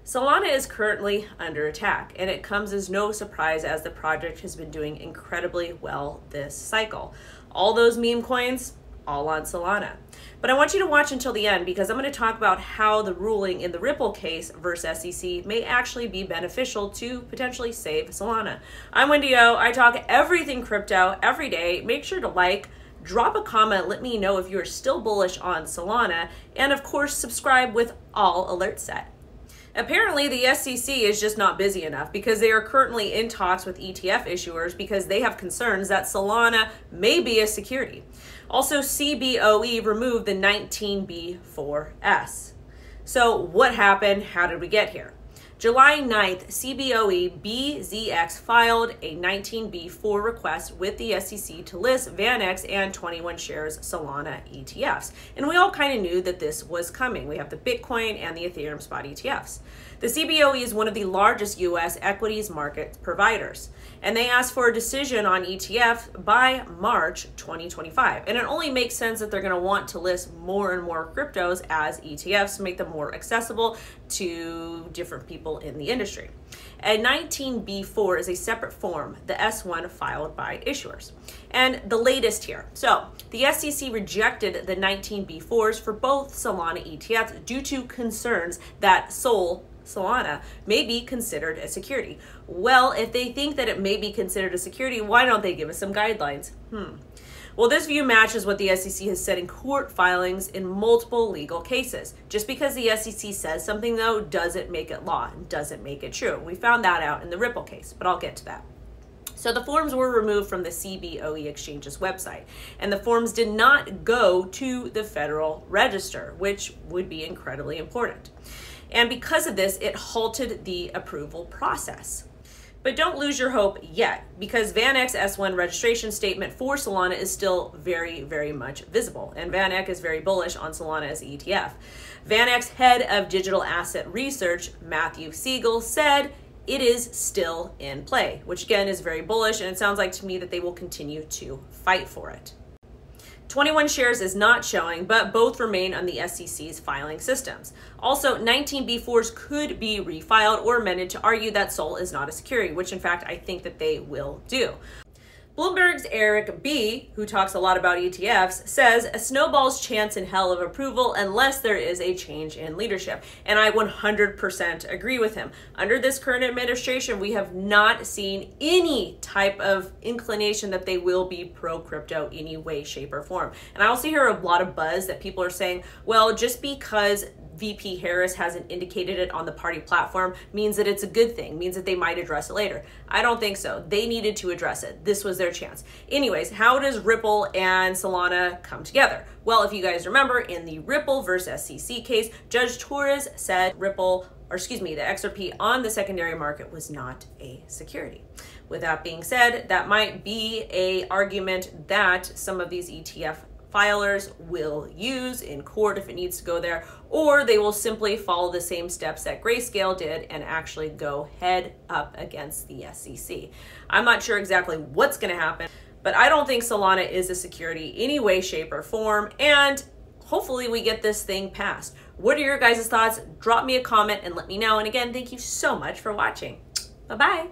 Solana is currently under attack, and it comes as no surprise as the project has been doing incredibly well this cycle. All those meme coins, all on Solana. But I want you to watch until the end because I'm going to talk about how the ruling in the Ripple case versus SEC may actually be beneficial to potentially save Solana. I'm WendyO. I talk everything crypto every day. Make sure to like, drop a comment, let me know if you're still bullish on Solana, and of course subscribe with all alerts set. Apparently, the SEC is just not busy enough because they are currently in talks with ETF issuers because they have concerns that Solana may be a security. Also, CBOE removed the 19B4S. So what happened? How did we get here? July 9th, CBOE BZX filed a 19B4 request with the SEC to list VanEck and 21 shares Solana ETFs. And we all kind of knew that this was coming. We have the Bitcoin and the Ethereum spot ETFs. The CBOE is one of the largest U.S. equities market providers, and they asked for a decision on ETF by March 2025. And it only makes sense that they're going to want to list more and more cryptos as ETFs to make them more accessible to different people in the industry. A 19B4 is a separate form, the S1 filed by issuers. And the latest here. So the SEC rejected the 19B4s for both Solana ETFs due to concerns that Solana may be considered a security. Well, if they think that it may be considered a security, why don't they give us some guidelines? Well, this view matches what the SEC has said in court filings in multiple legal cases. Just because the SEC says something, though, doesn't make it law, doesn't make it true. We found that out in the Ripple case, but I'll get to that. So the forms were removed from the CBOE Exchange's website, and the forms did not go to the Federal Register, which would be incredibly important. And because of this, it halted the approval process. But don't lose your hope yet, because VanEck's S1 registration statement for Solana is still very, very much visible, and VanEck is very bullish on Solana as ETF. VanEck's head of digital asset research, Matthew Siegel, said it is still in play, which again is very bullish, and it sounds like to me that they will continue to fight for it. 21 shares is not showing, but both remain on the SEC's filing systems. Also, 19B4s could be refiled or amended to argue that Sol is not a security, which in fact I think that they will do. Bloomberg's Eric B., who talks a lot about ETFs, says a snowball's chance in hell of approval unless there is a change in leadership. And I 100% agree with him. Under this current administration, we have not seen any type of inclination that they will be pro-crypto any way, shape, or form. And I also hear a lot of buzz that people are saying, well, just because VP Harris hasn't indicated it on the party platform means that it's a good thing, means that they might address it later. I don't think so. They needed to address it. This was their chance. Anyways, how does Ripple and Solana come together? Well, if you guys remember, in the Ripple versus SEC case, Judge Torres said the XRP on the secondary market was not a security. With that being said, that might be an argument that some of these ETF filers will use in court if it needs to go there, or they will simply follow the same steps that Grayscale did and actually go head up against the SEC. I'm not sure exactly what's going to happen, but I don't think Solana is a security any way, shape, or form, and hopefully we get this thing passed. What are your guys' thoughts? Drop me a comment and let me know. And again, thank you so much for watching. Bye-bye.